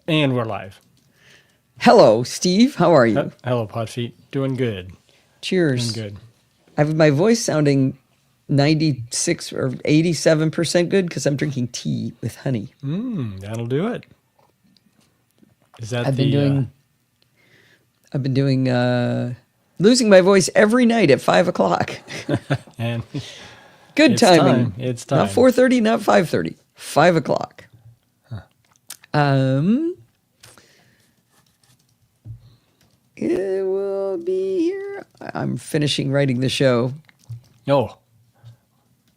And we're live. Hello, Steve. How are you? Hello, Podfeet. Doing good. Cheers. Doing good. I have my voice sounding 96 or 87% good because I'm drinking tea with honey. That'll do it. Is that I've been doing losing my voice every night at 5 o'clock. and Good it's timing. It's time. Not 4:30, not 5:30. 5 o'clock. It will be here. I'm finishing writing the show. Oh,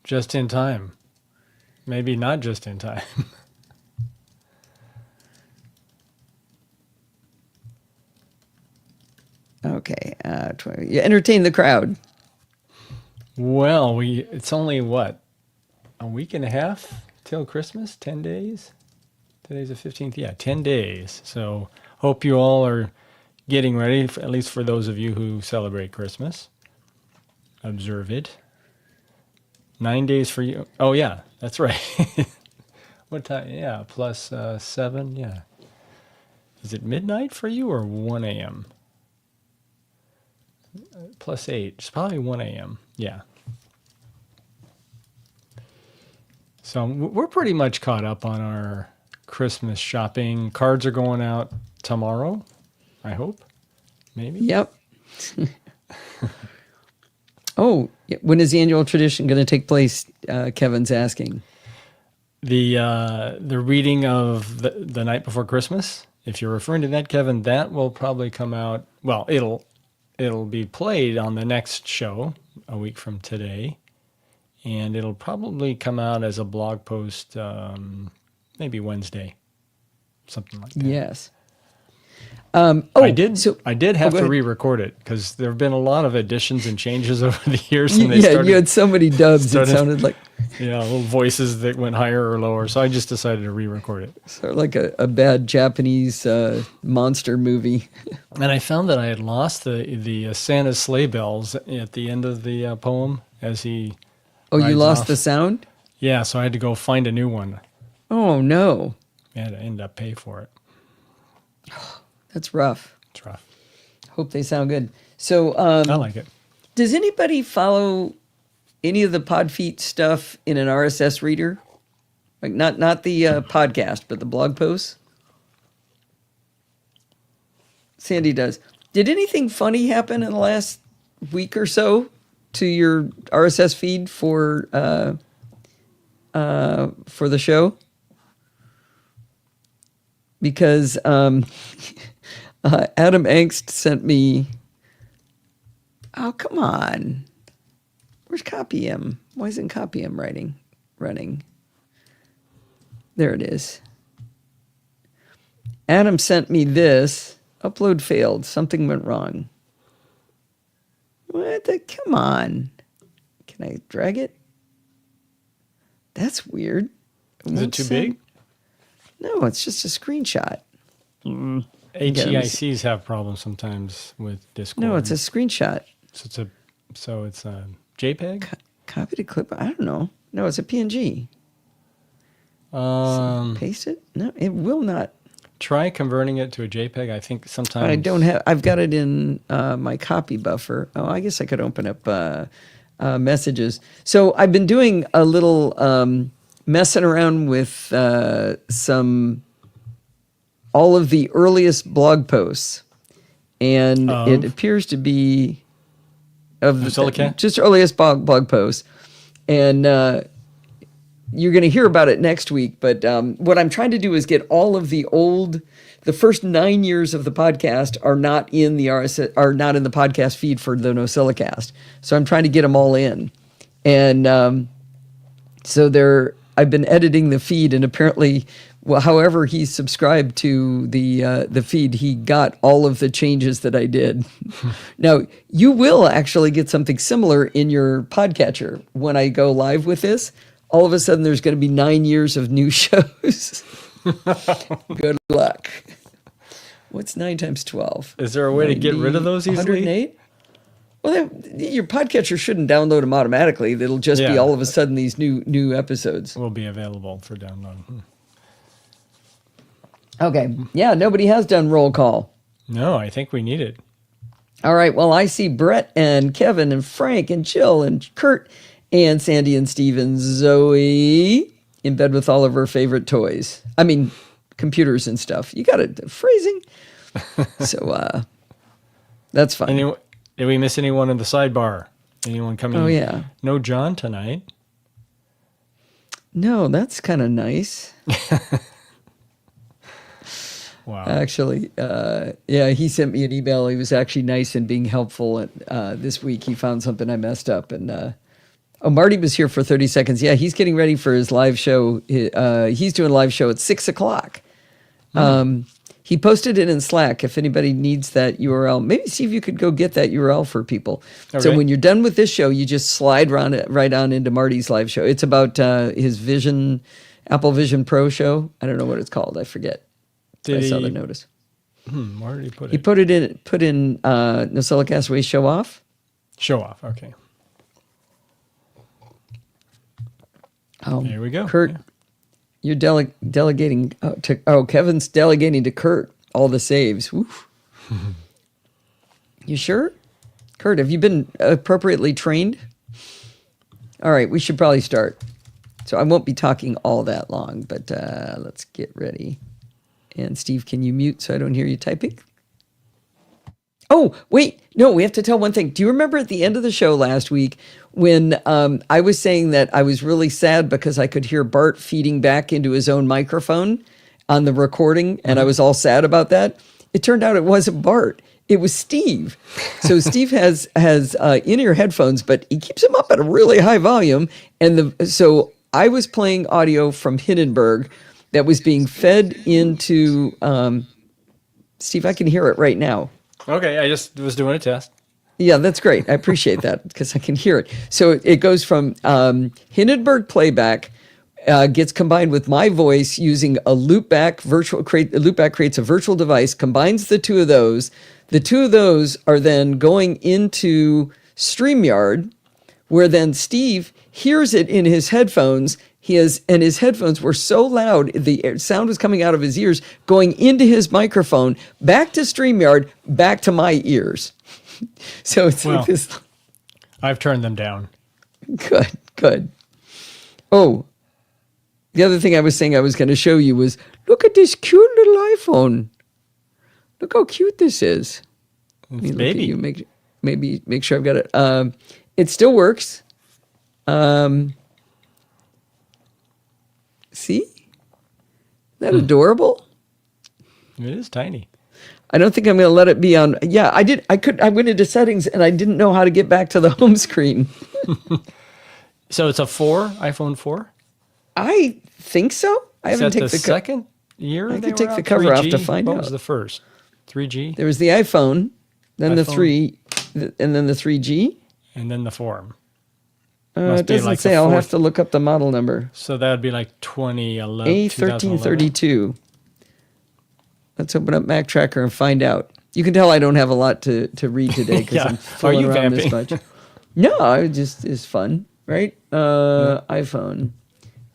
just in time. Maybe not just in time. Okay. You entertain the crowd. Well, it's only what? A week and a half till Christmas? 10 days? Today's the 15th. Yeah, 10 days. So hope you all are getting ready, at least for those of you who celebrate Christmas. Observe it. 9 days for you. Oh, yeah, that's right. What time? Yeah, plus 7. Yeah. Is it midnight for you or 1 a.m.? Plus 8. It's probably 1 a.m. Yeah. So we're pretty much caught up on our Christmas shopping. Cards are going out tomorrow, I hope. Maybe. Yep. Oh, when is the annual tradition going to take place? Kevin's asking. The reading of the night before Christmas. If you're referring to that, Kevin, that will probably come out. Well, it'll be played on the next show a week from today, and it'll probably come out as a blog post maybe Wednesday, something like that. Yes. I did have to re-record it because there have been a lot of additions and changes over the years. And you had so many dubs. It sounded like little voices that went higher or lower. So I just decided to re-record it. Sort of like a bad Japanese monster movie. And I found that I had lost the Santa's sleigh bells at the end of the poem as he. Oh, you lost off. the sound? Yeah, so I had to go find a new one. Oh no! I had to end up pay for it. That's rough. It's rough. Hope they sound good. So I like it. Does anybody follow any of the Podfeet stuff in an RSS reader? Like not the podcast, but the blog posts? Sandy does. Did anything funny happen in the last week or so to your RSS feed for the show? Because Adam Angst sent me. Oh, come on. Where's CopyM? Why isn't CopyM running? There it is. Adam sent me this. Upload failed. Something went wrong. What the? Come on. Can I drag it? That's weird. Is it too big? No, it's just a screenshot. HEICs have problems sometimes with Discord. No, it's a screenshot. So it's a JPEG? Copy to clip. I don't know. No, it's a PNG. Paste it? No, it will not. Try converting it to a JPEG. I think sometimes I don't have. I've got it in my copy buffer. Oh, I guess I could open up messages. So I've been doing a little messing around with all of the earliest blog posts, and it appears to be of just earliest blog posts, and you're going to hear about it next week. But what I'm trying to do is get all of the first 9 years of the podcast are not in the RSS, are not in the podcast feed for the NosillaCast. So I'm trying to get them all in, and I've been editing the feed, and apparently, however he subscribed to the feed, he got all of the changes that I did. Now, you will actually get something similar in your podcatcher when I go live with this. All of a sudden, there's going to be 9 years of new shows. Good luck. What's 9 times 12? Is there a way to get rid of those easily? 108? Well, your podcatcher shouldn't download them automatically. It'll just be all of a sudden these new episodes will be available for download. Okay. Yeah, nobody has done roll call. No, I think we need it. All right. Well, I see Brett and Kevin and Frank and Jill and Kurt and Sandy and Steve and Zoe in bed with all of her favorite toys. I mean, computers and stuff. You got it. Phrasing. So that's fine. Did we miss anyone in the sidebar? Anyone coming? Oh, yeah. No John tonight. No, that's kind of nice. Wow. Actually, yeah, he sent me an email. He was actually nice and being helpful. And this week he found something I messed up. And Marty was here for 30 seconds. Yeah, he's getting ready for his live show. He's doing a live show at 6 o'clock. He posted it in Slack if anybody needs that URL. Maybe, Steve, you could go get that URL for people. Okay. So when you're done with this show, you just slide right on into Marty's live show. It's about his Apple Vision Pro show. I don't know what it's called. I forget. I saw the notice. Where did he put it? He put in NosillaCast Way Show Off. Show Off, okay. Oh, there we go. Kurt, you're delegating to Kevin's delegating to Kurt all the saves. You sure? Kurt, have you been appropriately trained? All right, we should probably start. So I won't be talking all that long, but let's get ready. And Steve, can you mute so I don't hear you typing? Oh, wait. No, we have to tell one thing. Do you remember at the end of the show last week when I was saying that I was really sad because I could hear Bart feeding back into his own microphone on the recording, and I was all sad about that? It turned out it wasn't Bart. It was Steve. So Steve has in-ear headphones, but he keeps them up at a really high volume. And so I was playing audio from Hindenburg that was being fed into Steve, I can hear it right now. Okay, I just was doing a test. Yeah, that's great. I appreciate that because I can hear it. So it goes from Hindenburg playback, gets combined with my voice using a loopback. Loopback creates a virtual device, combines the two of those. The two of those are then going into StreamYard, where then Steve hears it in his headphones. And his headphones were so loud, the sound was coming out of his ears, going into his microphone, back to StreamYard, back to my ears. So it's like this. I've turned them down. Good. Oh, the other thing I was saying I was going to show you was, look at this cute little iPhone. Look how cute this is. It's baby. You. Make sure I've got it. It still works. See? Isn't that adorable? It is tiny. I don't think I'm going to let it be on. Yeah, I went into settings and I didn't know how to get back to the home screen. So it's a iPhone 4? I think so. I haven't taken the second year. I could take the cover off to find out. What was the first? 3G? There was the iPhone, then the 3, and then the 3G. And then the 4. It doesn't say. I'll have to look up the model number. So that would be like 2011. A1332. Let's open up Mac Tracker and find out. You can tell I don't have a lot to read today because I'm fooling around this much. No, it's fun, right? iPhone.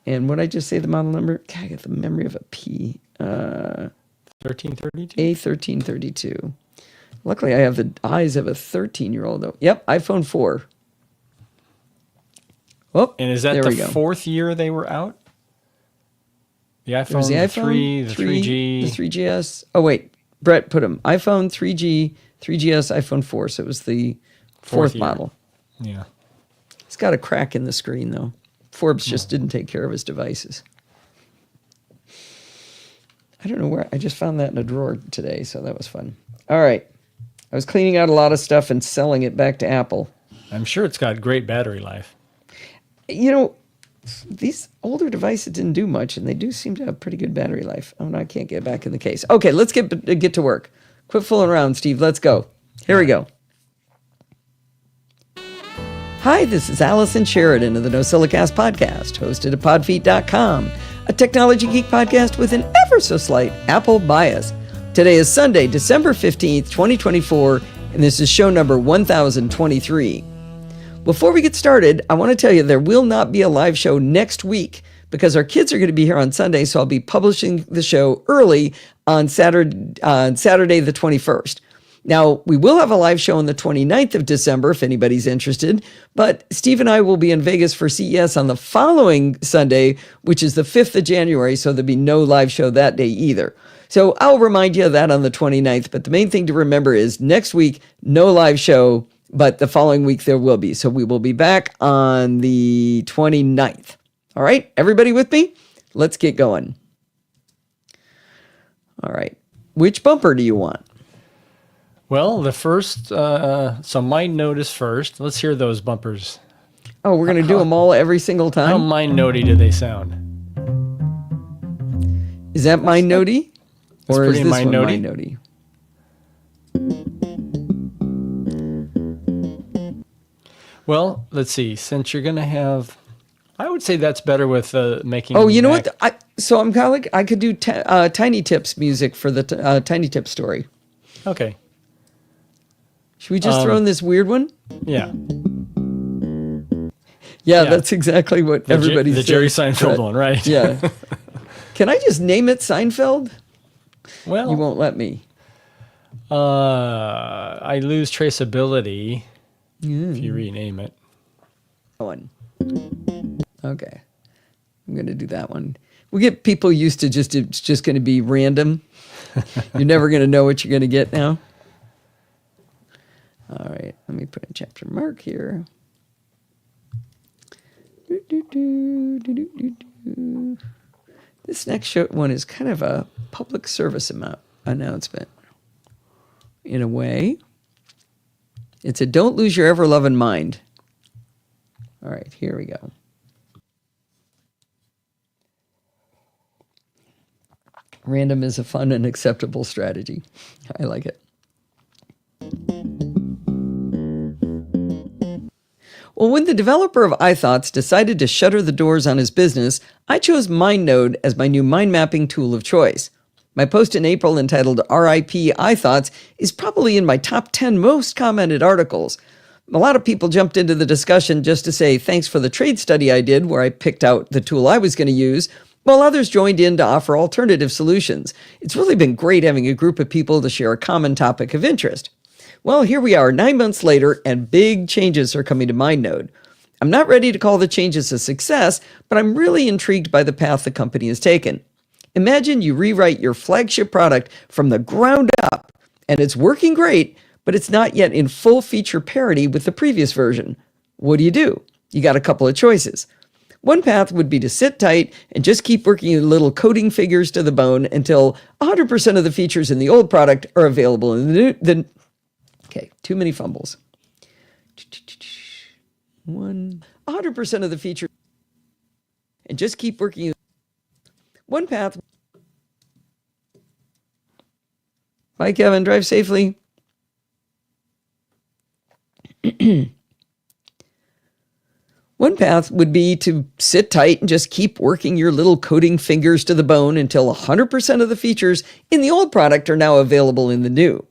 And what I just say the model number? God, I got the memory of a P. 1332? A1332. Luckily, I have the eyes of a 13-year-old, though. Yep, iPhone 4. Oh, and is that the fourth year they were out? The iPhone, the iPhone 3, the 3G. The 3GS. Oh, wait. Brett put them. iPhone, 3G, 3GS, iPhone 4. So it was the fourth model. Yeah. It's got a crack in the screen, though. Forbes just didn't take care of his devices. I don't know where. I just found that in a drawer today, so that was fun. All right. I was cleaning out a lot of stuff and selling it back to Apple. I'm sure it's got great battery life. You know, these older devices didn't do much, and they do seem to have pretty good battery life. Oh, no, I can't get back in the case. Okay, let's get to work. Quit fooling around, Steve. Let's go. Here we go. Hi, this is Allison Sheridan of the NosillaCast podcast, hosted at podfeet.com, a technology geek podcast with an ever so slight Apple bias. Today is Sunday, December 15th, 2024, and this is show number 1023. Before we get started, I want to tell you there will not be a live show next week because our kids are going to be here on Sunday, so I'll be publishing the show early on Saturday the 21st. Now, we will have a live show on the 29th of December if anybody's interested, but Steve and I will be in Vegas for CES on the following Sunday, which is the 5th of January, so there'll be no live show that day either. So I'll remind you of that on the 29th, but the main thing to remember is next week, no live show, but the following week there will be. So we will be back on the 29th. All right, everybody with me? Let's get going. All right, which bumper do you want? Well, the first, so mind note is first. Let's hear those bumpers. Oh, we're going to do them all every single time? How mind notey do they sound? Is that mind notey? Or is this mind one notey? mind notey? Well, let's see. Since you're going to have, I would say that's better with making. Oh, you know what? So I'm kind of like, I could do Tiny Tips music for the Tiny Tips story. Okay. Should we just throw in this weird one? Yeah. Yeah, that's exactly what everybody says. The Jerry Seinfeld one, right? Yeah. Can I just name it Seinfeld? Well, you won't let me. I lose traceability if you rename it. One. Okay. I'm going to do that one. We get people used to it's just going to be random. You're never going to know what you're going to get now. All right, let me put a chapter mark here. This next one is kind of a public service announcement. In a way, it's a don't lose your ever-loving mind. All right, here we go. Random is a fun and acceptable strategy. I like it. Well, when the developer of iThoughts decided to shutter the doors on his business, I chose MindNode as my new mind mapping tool of choice. My post in April entitled RIP iThoughts is probably in my top 10 most commented articles. A lot of people jumped into the discussion just to say thanks for the trade study I did where I picked out the tool I was going to use, while others joined in to offer alternative solutions. It's really been great having a group of people to share a common topic of interest. Well, here we are 9 months later, and big changes are coming to MindNode. I'm not ready to call the changes a success, but I'm really intrigued by the path the company has taken. Imagine you rewrite your flagship product from the ground up, and it's working great, but it's not yet in full feature parity with the previous version. What do? You got a couple of choices. One path would be to sit tight and just keep working your little coding figures to the bone until 100% of the features in the old product are available in the new. Okay, too many fumbles. 100% of the features, and just keep working. One path. Bye, Kevin. Drive safely. One path would be to sit tight and just keep working your little coding fingers to the bone until 100% of the features in the old product are now available in the new.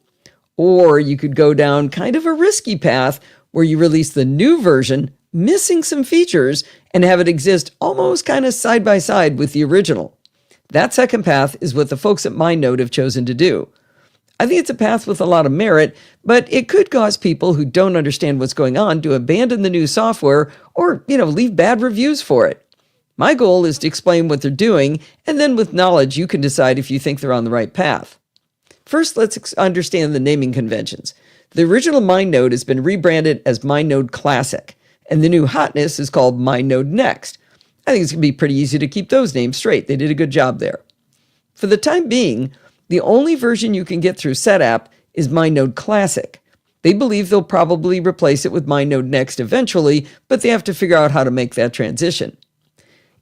Or you could go down kind of a risky path where you release the new version, missing some features, and have it exist almost kind of side by side with the original. That second path is what the folks at MindNode have chosen to do. I think it's a path with a lot of merit, but it could cause people who don't understand what's going on to abandon the new software or, leave bad reviews for it. My goal is to explain what they're doing, and then with knowledge, you can decide if you think they're on the right path. First, let's understand the naming conventions. The original MindNode has been rebranded as MindNode Classic, and the new hotness is called MindNode Next. I think it's going to be pretty easy to keep those names straight. They did a good job there. For the time being, the only version you can get through SetApp is MindNode Classic. They believe they'll probably replace it with MindNode Next eventually, but they have to figure out how to make that transition.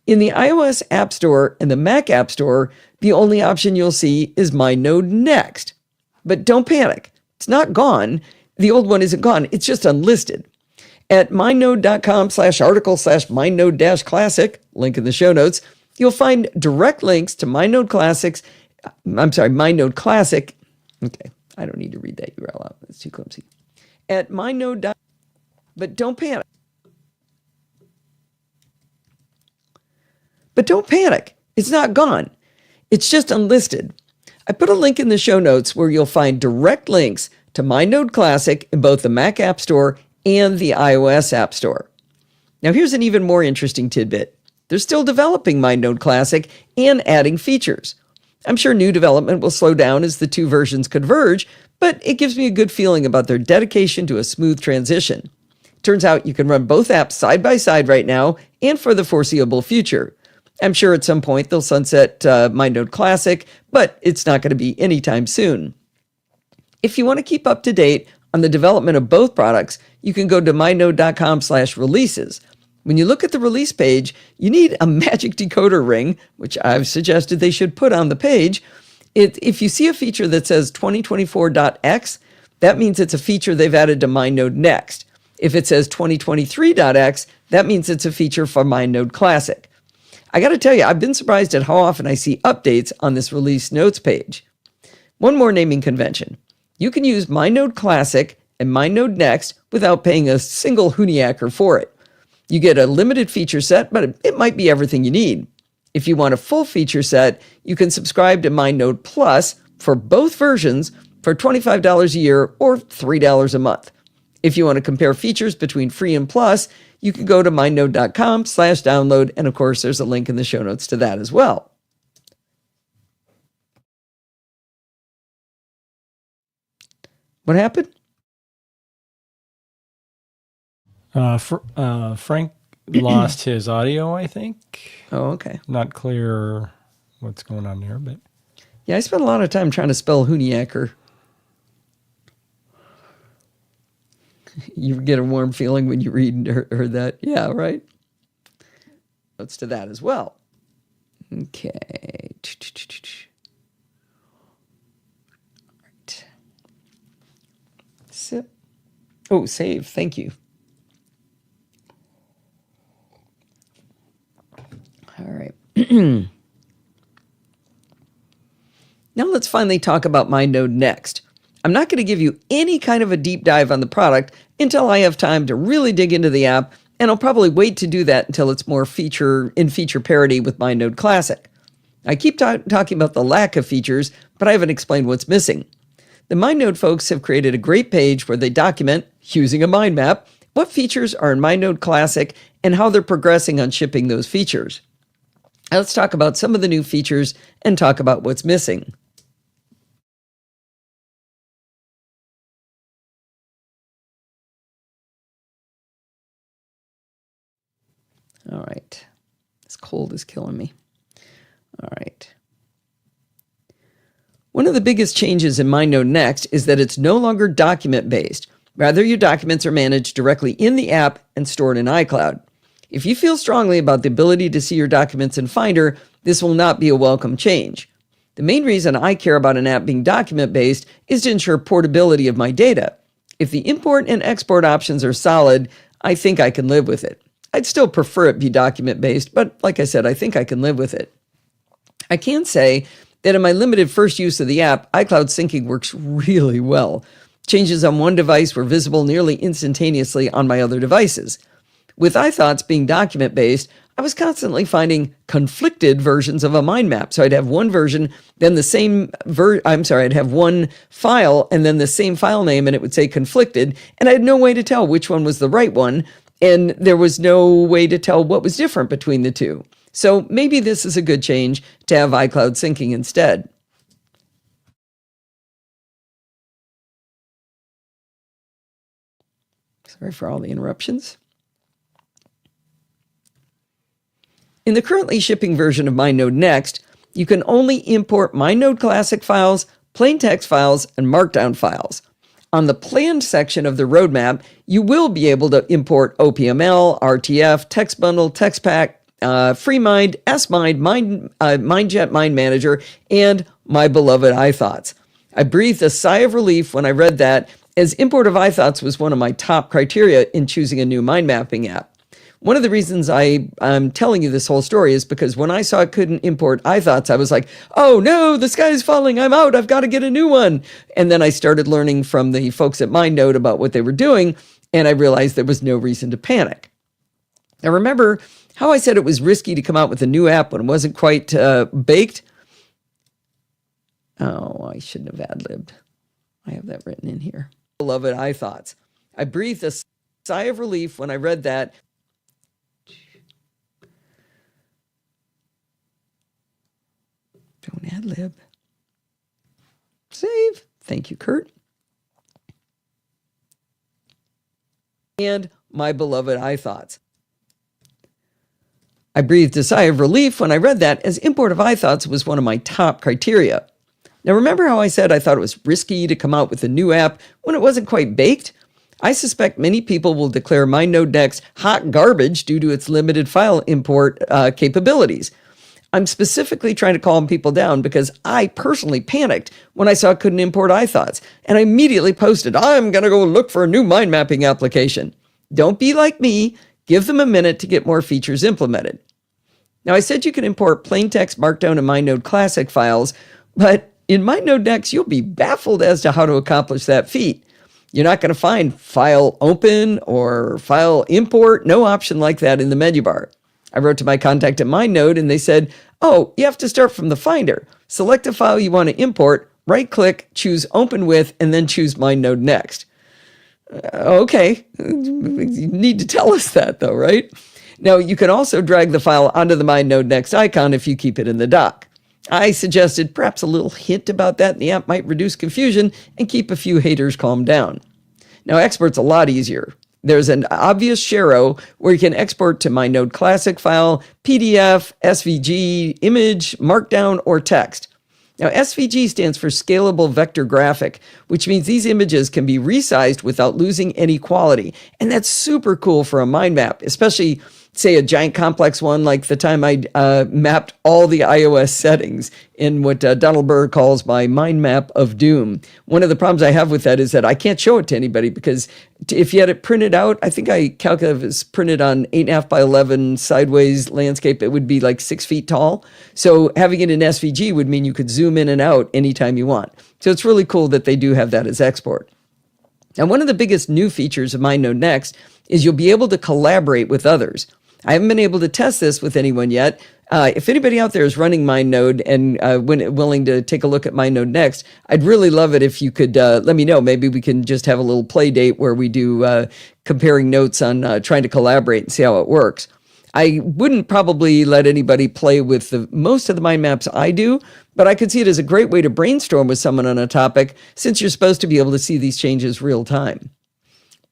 In the iOS App Store and the Mac App Store, the only option you'll see is MindNode Next. But don't panic. It's not gone. The old one isn't gone. It's just unlisted. At mindnode.com/article/mindnode-classic, link in the show notes, you'll find direct links to MindNode Classic. Okay, I don't need to read that URL out. It's too clumsy. At MindNode. But don't panic. But don't panic. It's not gone. It's just unlisted. I put a link in the show notes where you'll find direct links to MindNode Classic in both the Mac App Store and the iOS App Store. Now here's an even more interesting tidbit. They're still developing MindNode Classic and adding features. I'm sure new development will slow down as the two versions converge, but it gives me a good feeling about their dedication to a smooth transition. Turns out you can run both apps side by side right now and for the foreseeable future. I'm sure at some point they'll sunset MindNode Classic, but it's not going to be anytime soon. If you want to keep up to date on the development of both products, you can go to mindnode.com/releases. When you look at the release page, you need a magic decoder ring, which I've suggested they should put on the page. If you see a feature that says 2024.x, that means it's a feature they've added to MindNode Next. If it says 2023.x, that means it's a feature for MindNode Classic. I got to tell you, I've been surprised at how often I see updates on this release notes page. One more naming convention. You can use MindNode Classic and MindNode Next without paying a single hooniacker for it. You get a limited feature set, but it might be everything you need. If you want a full feature set, you can subscribe to MindNode Plus for both versions for $25 a year or $3 a month. If you want to compare features between free and plus, you can go to mindnode.com/download, and of course, there's a link in the show notes to that as well. What happened? Frank lost his audio, I think. Oh, okay. Not clear what's going on there, but yeah, I spent a lot of time trying to spell hooniacker. You get a warm feeling when you read and heard that. Yeah, right? Notes to that as well. Okay. All right. Sip. Oh, save. Thank you. All right. Now let's finally talk about MindNode Next. I'm not going to give you any kind of a deep dive on the product until I have time to really dig into the app, and I'll probably wait to do that until it's more feature parity with MindNode Classic. I keep talking about the lack of features, but I haven't explained what's missing. The MindNode folks have created a great page where they document, using a mind map, what features are in MindNode Classic and how they're progressing on shipping those features. Now let's talk about some of the new features and talk about what's missing. All right. This cold is killing me. All right. One of the biggest changes in MindNode Next is that it's no longer document-based. Rather, your documents are managed directly in the app and stored in iCloud. If you feel strongly about the ability to see your documents in Finder, this will not be a welcome change. The main reason I care about an app being document-based is to ensure portability of my data. If the import and export options are solid, I think I can live with it. I'd still prefer it be document-based, but like I said, I think I can live with it. I can say that in my limited first use of the app, iCloud syncing works really well. Changes on one device were visible nearly instantaneously on my other devices. With iThoughts being document-based, I was constantly finding conflicted versions of a mind map. So I'd have one version, then the same I'd have one file and then the same file name, and it would say conflicted, and I had no way to tell which one was the right one. And there was no way to tell what was different between the two. So maybe this is a good change to have iCloud syncing instead. Sorry for all the interruptions. In the currently shipping version of MindNode Next, you can only import MindNode Classic files, plain text files, and Markdown files. On the planned section of the roadmap, you will be able to import OPML, RTF, Text Bundle, TextPack, FreeMind, SMind, MindJet Mind Manager, and my beloved iThoughts. I breathed a sigh of relief when I read that, as import of iThoughts was one of my top criteria in choosing a new mind mapping app. One of the reasons I'm telling you this whole story is because when I saw I couldn't import iThoughts, I was like, oh no, the sky is falling, I'm out, I've got to get a new one. And then I started learning from the folks at MindNode about what they were doing, and I realized there was no reason to panic. Now remember, how I said it was risky to come out with a new app when it wasn't quite baked. Oh, I shouldn't have ad-libbed. I have that written in here. Beloved iThoughts. I breathed a sigh of relief when I read that. Don't ad-lib. Save. Thank you, Kurt. And my beloved iThoughts. I breathed a sigh of relief when I read that, as import of iThoughts was one of my top criteria. Now, remember how I said I thought it was risky to come out with a new app when it wasn't quite baked? I suspect many people will declare MindNode Next hot garbage due to its limited file import capabilities. I'm specifically trying to calm people down because I personally panicked when I saw I couldn't import iThoughts, and I immediately posted, I'm going to go look for a new mind mapping application. Don't be like me. Give them a minute to get more features implemented. Now, I said you can import plain text, Markdown, and MindNode Classic files, but in MindNode Next, you'll be baffled as to how to accomplish that feat. You're not going to find file open or file import, no option like that in the menu bar. I wrote to my contact at MindNode and they said, oh, you have to start from the Finder. Select a file you want to import, right-click, choose Open With, and then choose MindNode Next. Okay, you need to tell us that though, right? Now, you can also drag the file onto the MindNode Next icon if you keep it in the dock. I suggested perhaps a little hint about that in the app might reduce confusion and keep a few haters calmed down. Now, export's a lot easier. There's an obvious Sharo where you can export to MindNode Classic file, PDF, SVG, image, Markdown, or text. Now, SVG stands for Scalable Vector Graphic, which means these images can be resized without losing any quality. And that's super cool for a mind map, especially, say, a giant complex one like the time I mapped all the iOS settings in what Donald Burr calls my mind map of doom. One of the problems I have with that is that I can't show it to anybody because if you had it printed out, I think I calculated if it's printed on 8.5 by 11 sideways landscape, it would be like 6 feet tall. So having it in SVG would mean you could zoom in and out anytime you want. So it's really cool that they do have that as export. Now, one of the biggest new features of MindNode Next is you'll be able to collaborate with others. I haven't been able to test this with anyone yet. If anybody out there is running MindNode and willing to take a look at MindNode Next, I'd really love it if you could let me know. Maybe we can just have a little play date where we do comparing notes on trying to collaborate and see how it works. I wouldn't probably let anybody play with most of the mind maps I do, but I could see it as a great way to brainstorm with someone on a topic since you're supposed to be able to see these changes real time.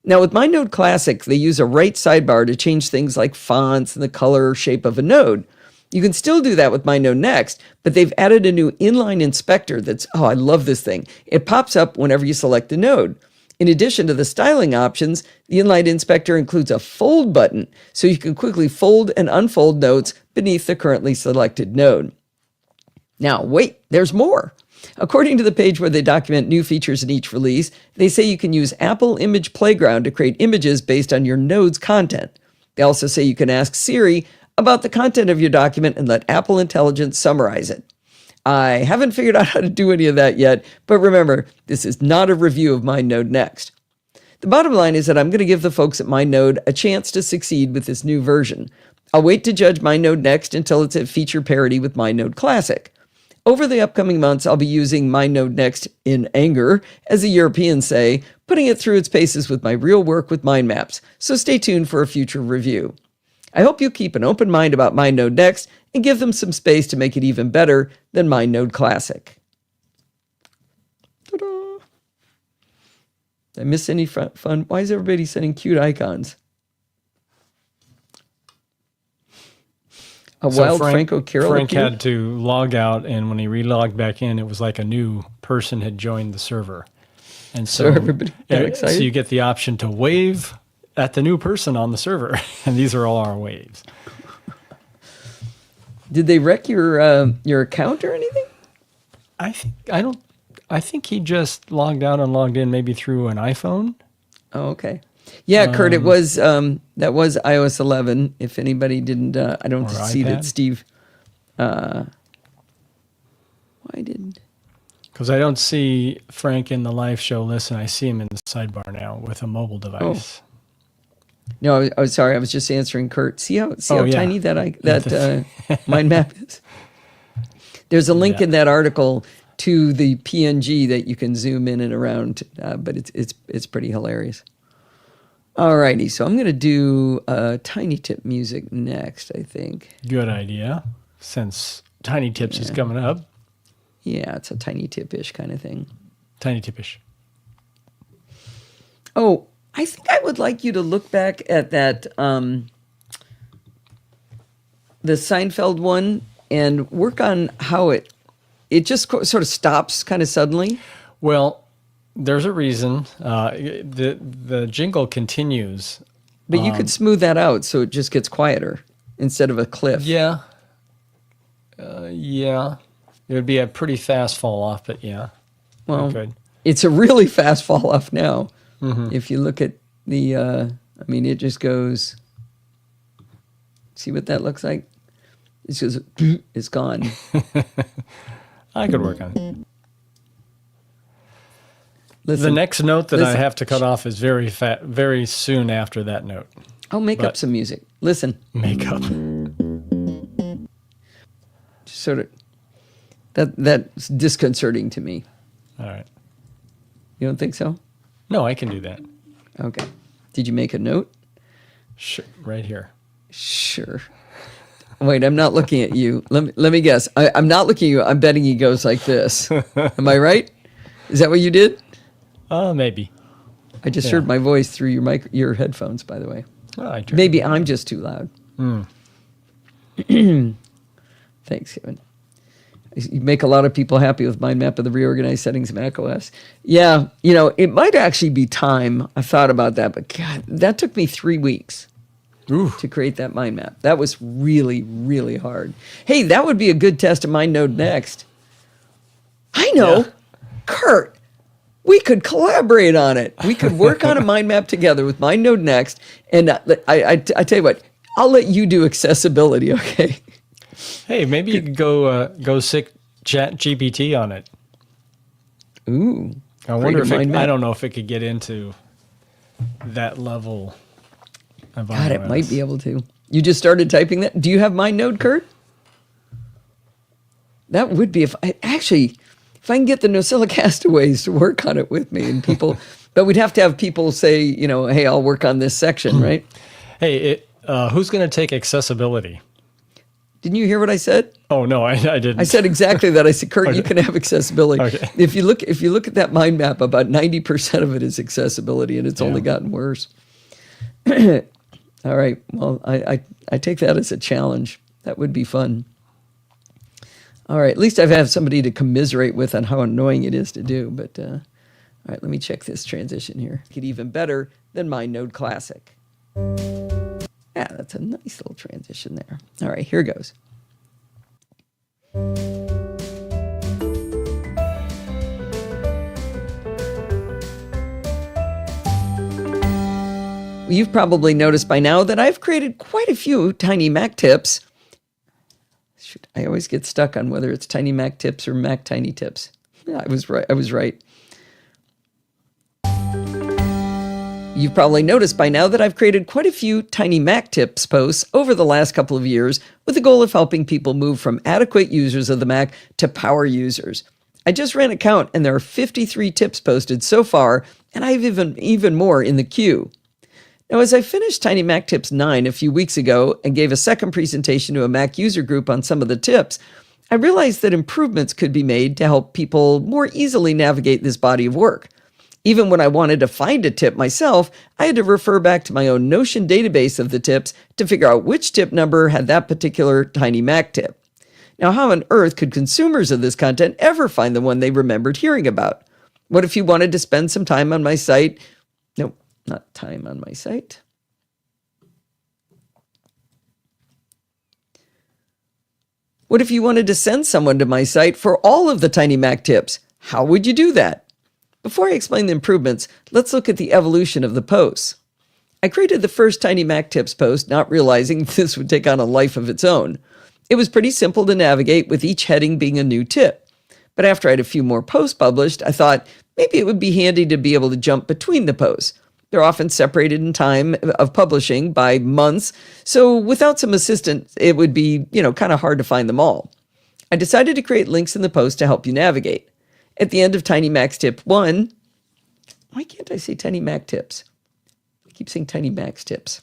Now, with MindNode Classic, they use a right sidebar to change things like fonts and the color or shape of a node. You can still do that with MindNode Next, but they've added a new inline inspector that's, oh, I love this thing. It pops up whenever you select a node. In addition to the styling options, the inline inspector includes a fold button, so you can quickly fold and unfold notes beneath the currently selected node. Now, wait, there's more. According to the page where they document new features in each release, they say you can use Apple Image Playground to create images based on your node's content. They also say you can ask Siri about the content of your document and let Apple Intelligence summarize it. I haven't figured out how to do any of that yet, but remember, this is not a review of MindNode Next. The bottom line is that I'm going to give the folks at MindNode a chance to succeed with this new version. I'll wait to judge MindNode Next until it's at feature parity with MindNode Classic. Over the upcoming months, I'll be using MindNode Next in anger, as the Europeans say, putting it through its paces with my real work with mind maps, so stay tuned for a future review. I hope you keep an open mind about MindNode Next and give them some space to make it even better than MindNode Classic. Ta-da! Did I miss any fun? Why is everybody sending cute icons? Franco Carroll Frank appeared? had to log out, and when he relogged back in, it was like a new person had joined the server. And so everybody got excited? So you get the option to wave at the new person on the server, and these are all our waves. Did they wreck your account or anything? I think he just logged out and logged in maybe through an iPhone. Oh, okay. Yeah, Kurt, it was that was iOS 11. If anybody didn't, I don't see that Steve. Why didn't? Because I don't see Frank in the live show. Listen, I see him in the sidebar now with a mobile device. No, I was sorry. I was just answering Kurt. See how Oh, yeah. tiny that mind map is? There's a link in that article to the PNG that you can zoom in and around, but it's pretty hilarious. All righty, so I'm going to do Tiny Tip music next, I think. Good idea, since Tiny Tips is coming up. Yeah, it's a Tiny Tip-ish kind of thing. Tiny Tip-ish. Oh, I think I would like you to look back at that, the Seinfeld one, and work on how it just sort of stops kind of suddenly. Well, there's a reason. The jingle continues. But you could smooth that out so it just gets quieter instead of a cliff. Yeah. Yeah. It would be a pretty fast fall off, but yeah. Well, it's a really fast fall off now. Mm-hmm. If you look at the, it just goes, see what that looks like? It just, it's gone. I could work on it. Listen, the next note that I have to cut off is very soon after that note. I'll make up some music. Listen. Make up. Just sort of, that's disconcerting to me. All right. You don't think so? No, I can do that. Okay. Did you make a note? Sure, right here. Sure. Wait, I'm not looking at you. Let me guess. I'm not looking at you. I'm betting he goes like this. Am I right? Is that what you did? Maybe. I just heard my voice through your headphones, by the way. Oh, Maybe I'm just too loud. Thanks, Kevin. You make a lot of people happy with mind map of the reorganized settings of macOS. Yeah, it might actually be time. I thought about that, but God, that took me 3 weeks to create that mind map. That was really, really hard. Hey, that would be a good test of MindNode Next. I know. Yeah. Kurt, we could collaborate on it. We could work on a mind map together with MindNode Next. And I tell you what, I'll let you do accessibility, okay? Hey, maybe you could go sick Chat GPT on it. Ooh. I wonder if I don't know if it could get into that level of God, it might be able to. You just started typing that? Do you have MindNode, Kurt? That would be if I can get the NosillaCastaways to work on it with me and people, but we'd have to have people say, hey, I'll work on this section, right? Hey, who's going to take accessibility? Didn't you hear what I said? Oh no, I didn't. I said exactly that. I said, Kurt, okay. You can have accessibility. Okay. If you look at that mind map, about 90% of it is accessibility, and it's only gotten worse. All right. Well, I take that as a challenge. That would be fun. All right. At least I have somebody to commiserate with on how annoying it is to do. But all right, let me check this transition here. Get even better than MindNode Classic. Yeah, that's a nice little transition there. All right, here goes. You've probably noticed by now that I've created quite a few Tiny Mac tips. Shoot, I always get stuck on whether it's Tiny Mac tips or Mac Tiny tips. Yeah, I was right. You've probably noticed by now that I've created quite a few Tiny Mac Tips posts over the last couple of years with the goal of helping people move from adequate users of the Mac to power users. I just ran a count and there are 53 tips posted so far, and I have even more in the queue. Now, as I finished Tiny Mac Tips 9 a few weeks ago and gave a second presentation to a Mac user group on some of the tips, I realized that improvements could be made to help people more easily navigate this body of work. Even when I wanted to find a tip myself, I had to refer back to my own Notion database of the tips to figure out which tip number had that particular Tiny Mac tip. Now, how on earth could consumers of this content ever find the one they remembered hearing about? What if you wanted to spend some time on my site? No, not time on my site. What if you wanted to send someone to my site for all of the Tiny Mac tips? How would you do that? Before I explain the improvements, let's look at the evolution of the posts. I created the first Tiny Mac Tips post, not realizing this would take on a life of its own. It was pretty simple to navigate, with each heading being a new tip. But after I had a few more posts published, I thought maybe it would be handy to be able to jump between the posts. They're often separated in time of publishing by months, so without some assistance, it would be, kind of hard to find them all. I decided to create links in the post to help you navigate. At the end of Tiny Mac's Tip 1, why can't I say Tiny Mac Tips? I keep saying Tiny Mac's Tips.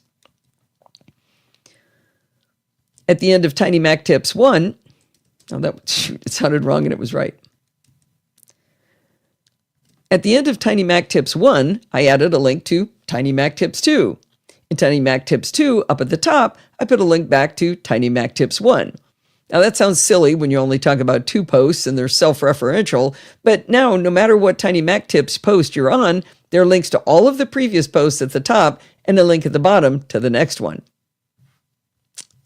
At the end of Tiny Mac Tips 1, it sounded wrong and it was right. At the end of Tiny Mac Tips 1, I added a link to Tiny Mac Tips 2. In Tiny Mac Tips 2, up at the top, I put a link back to Tiny Mac Tips 1. Now that sounds silly when you only talk about 2 posts and they're self-referential, but now no matter what Tiny Mac Tips post you're on, there are links to all of the previous posts at the top and a link at the bottom to the next one.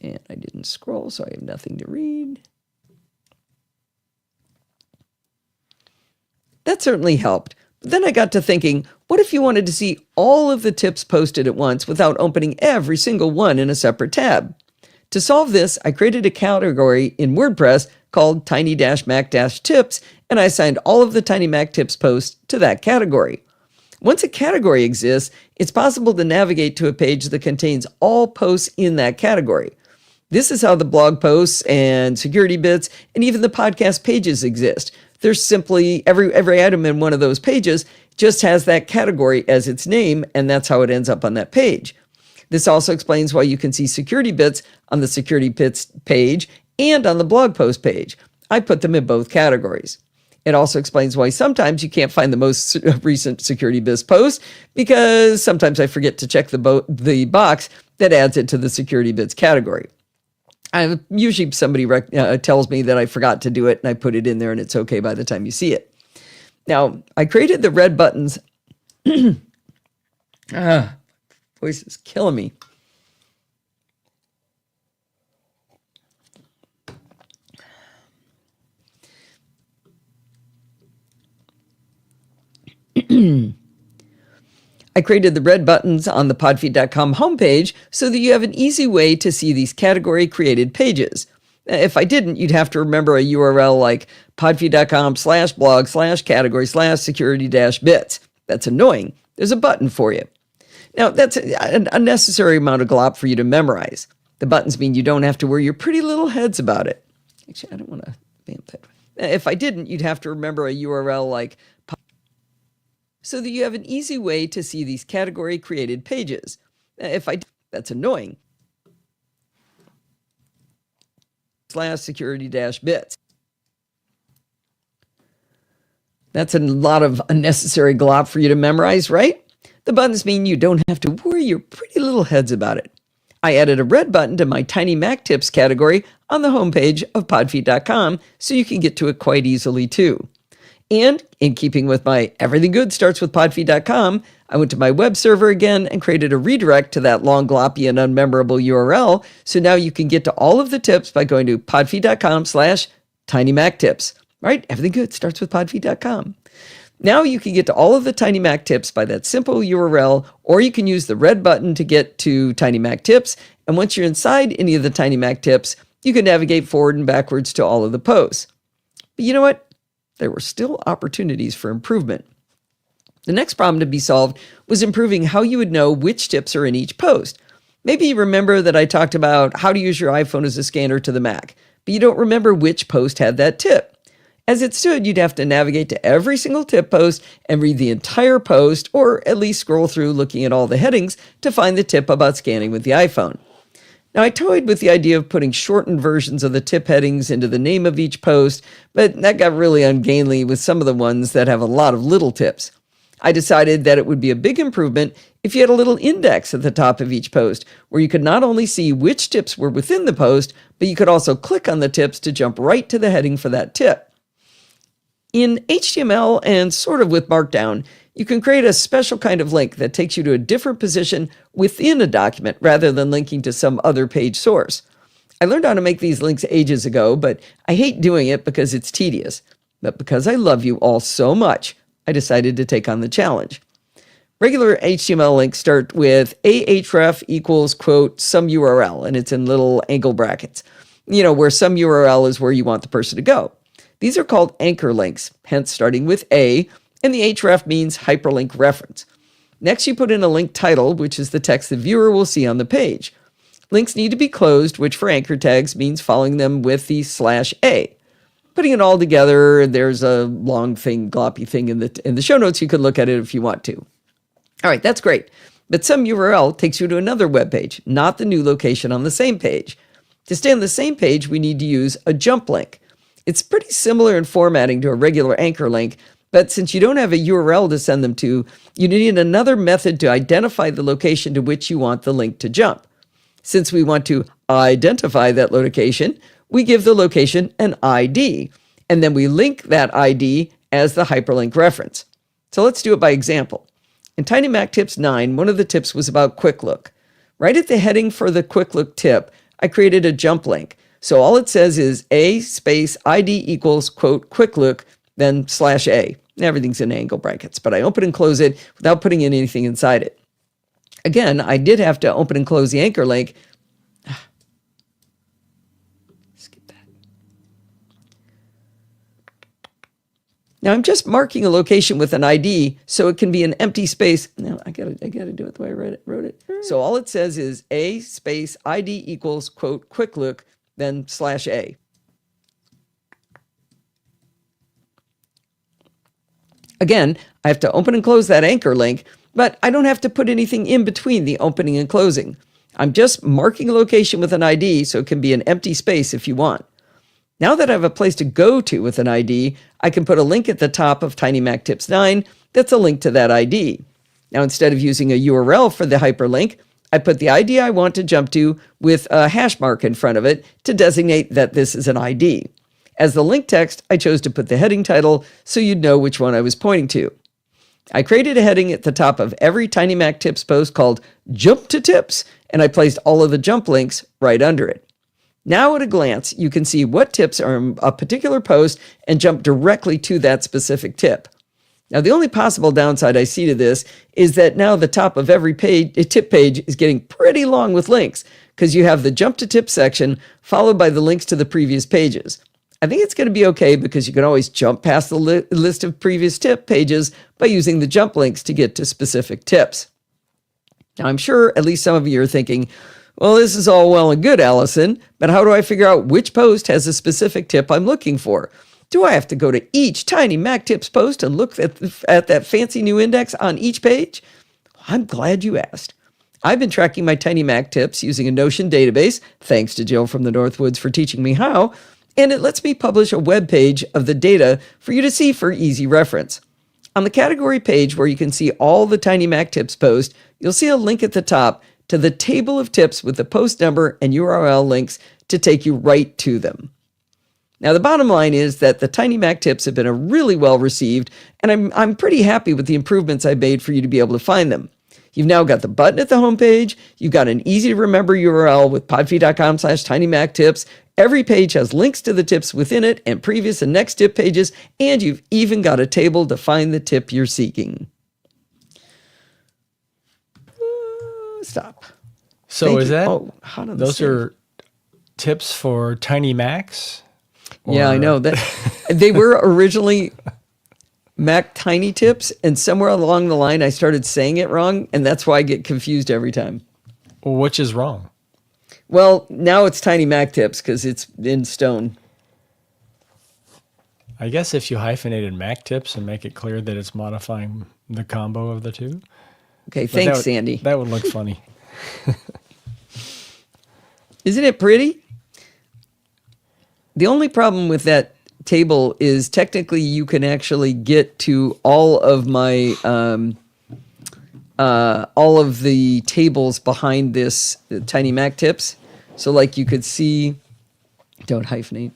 And I didn't scroll, so I have nothing to read. That certainly helped. But then I got to thinking, what if you wanted to see all of the tips posted at once without opening every single one in a separate tab? To solve this, I created a category in WordPress called Tiny-Mac-Tips, and I assigned all of the Tiny Mac Tips posts to that category. Once a category exists, it's possible to navigate to a page that contains all posts in that category. This is how the blog posts and security bits and even the podcast pages exist. There's simply every item in one of those pages just has that category as its name, and that's how it ends up on that page. This also explains why you can see security bits on the security bits page and on the blog post page. I put them in both categories. It also explains why sometimes you can't find the most recent security bits post because sometimes I forget to check the box that adds it to the security bits category. Usually somebody tells me that I forgot to do it and I put it in there and it's okay by the time you see it. Now, I created the red buttons. Voice is killing me. I created the red buttons on the podfeed.com homepage so that you have an easy way to see these category-created pages. If I didn't, you'd have to remember a URL like podfeed.com/blog/category/security-bits. That's annoying. There's a button for you. Now, that's an unnecessary amount of glop for you to memorize. The buttons mean you don't have to worry your pretty little heads about it. Actually, I don't want to vamp that. If I didn't, you'd have to remember a URL like so that you have an easy way to see these category-created pages. That's annoying. /security-bits. That's a lot of unnecessary glop for you to memorize, right? The buttons mean you don't have to worry your pretty little heads about it. I added a red button to my Tiny Mac Tips category on the homepage of podfeed.com so you can get to it quite easily too. And in keeping with my everything good starts with podfeed.com, I went to my web server again and created a redirect to that long, gloppy, and unmemorable URL. So now you can get to all of the tips by going to podfeed.com/tinymactips. Right? Everything good starts with podfeed.com. Now you can get to all of the Tiny Mac Tips by that simple URL, or you can use the red button to get to Tiny Mac Tips. And once you're inside any of the Tiny Mac Tips, you can navigate forward and backwards to all of the posts. But you know what? There were still opportunities for improvement. The next problem to be solved was improving how you would know which tips are in each post. Maybe you remember that I talked about how to use your iPhone as a scanner to the Mac, but you don't remember which post had that tip. As it stood, you'd have to navigate to every single tip post and read the entire post, or at least scroll through looking at all the headings to find the tip about scanning with the iPhone. Now, I toyed with the idea of putting shortened versions of the tip headings into the name of each post, but that got really ungainly with some of the ones that have a lot of little tips. I decided that it would be a big improvement if you had a little index at the top of each post, where you could not only see which tips were within the post, but you could also click on the tips to jump right to the heading for that tip. In HTML and sort of with Markdown, you can create a special kind of link that takes you to a different position within a document rather than linking to some other page source. I learned how to make these links ages ago, but I hate doing it because it's tedious. But because I love you all so much, I decided to take on the challenge. Regular HTML links start with ahref equals, quote, some URL, and it's in little angle brackets, where some URL is where you want the person to go. These are called anchor links, hence starting with A, and the href means hyperlink reference. Next, you put in a link title, which is the text the viewer will see on the page. Links need to be closed, which for anchor tags means following them with the /A. Putting it all together, there's a long thing, gloppy thing in the show notes. You can look at it if you want to. All right, that's great. But some URL takes you to another web page, not the new location on the same page. To stay on the same page, we need to use a jump link. It's pretty similar in formatting to a regular anchor link, but since you don't have a URL to send them to, you need another method to identify the location to which you want the link to jump. Since we want to identify that location, we give the location an ID, and then we link that ID as the hyperlink reference. So let's do it by example. In Tiny Mac Tips 9, one of the tips was about Quick Look. Right at the heading for the Quick Look tip, I created a jump link. So all it says is A space ID equals, quote, Quick Look, then /A. Everything's in angle brackets, but I open and close it without putting in anything inside it. Again, I did have to open and close the anchor link. Skip that. Now I'm just marking a location with an ID so it can be an empty space. Now I gotta do it the way I wrote it. So all it says is A space ID equals, quote, Quick Look, then /A. Again, I have to open and close that anchor link, but I don't have to put anything in between the opening and closing. I'm just marking a location with an ID so it can be an empty space if you want. Now that I have a place to go to with an ID, I can put a link at the top of Tiny Mac Tips 9 that's a link to that ID. Now instead of using a URL for the hyperlink, I put the ID I want to jump to with a hash mark in front of it to designate that this is an ID. As the link text, I chose to put the heading title so you'd know which one I was pointing to. I created a heading at the top of every Tiny Mac Tips post called Jump to Tips, and I placed all of the jump links right under it. Now at a glance, you can see what tips are in a particular post and jump directly to that specific tip. Now, the only possible downside I see to this is that now the top of every tip page is getting pretty long with links because you have the Jump to Tips section followed by the links to the previous pages. I think it's going to be okay because you can always jump past the list of previous tip pages by using the jump links to get to specific tips. Now, I'm sure at least some of you are thinking, well, this is all well and good, Allison, but how do I figure out which post has a specific tip I'm looking for? Do I have to go to each Tiny Mac Tips post and look at that fancy new index on each page? I'm glad you asked. I've been tracking my Tiny Mac Tips using a Notion database, thanks to Jill from the Northwoods for teaching me how, and it lets me publish a web page of the data for you to see for easy reference. On the category page where you can see all the Tiny Mac Tips posts, you'll see a link at the top to the table of tips with the post number and URL links to take you right to them. Now, the bottom line is that the Tiny Mac Tips have been really well received, and I'm pretty happy with the improvements I made for you to be able to find them. You've now got the button at the homepage. You've got an easy to remember URL with podfeed.com/tinymactips. Every page has links to the tips within it and previous and next tip pages, and you've even got a table to find the tip you're seeking. Stop. So Thank is you. that those are tips for Tiny Macs? Yeah, I know that they were originally Mac Tiny Tips, and somewhere along the line I started saying it wrong, and that's why I get confused every time. Well, which is wrong? Well, now it's Tiny Mac Tips because it's in stone. I guess if you hyphenated Mac Tips and make it clear that it's modifying the combo of the two. Okay, thanks, Sandy. That would look funny. Isn't it pretty? The only problem with that table is technically you can actually get to all of my all of the tables behind this Tiny Mac Tips. So like you could see, don't hyphenate.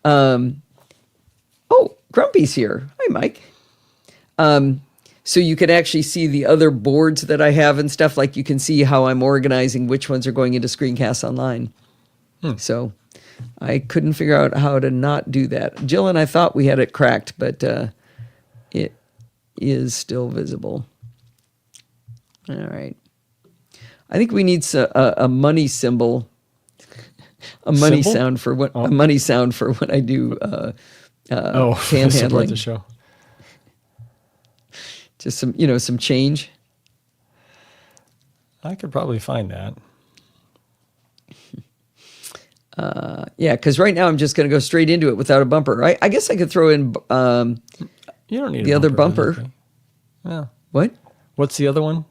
Oh, Grumpy's here. Hi, Mike. So you can actually see the other boards that I have and stuff. Like you can see how I'm organizing which ones are going into Screencasts Online. So I couldn't figure out how to not do that. Jill and I thought we had it cracked, but it is still visible. All right. I think we need a money symbol, a money symbol? sound for what a money sound for when I do panhandling. The show. Just some change. I could probably find that. Yeah, because right now I'm just going to go straight into it without a bumper. I guess I could throw in You don't need the a other bumper. bumper. Yeah. What? What's the other one?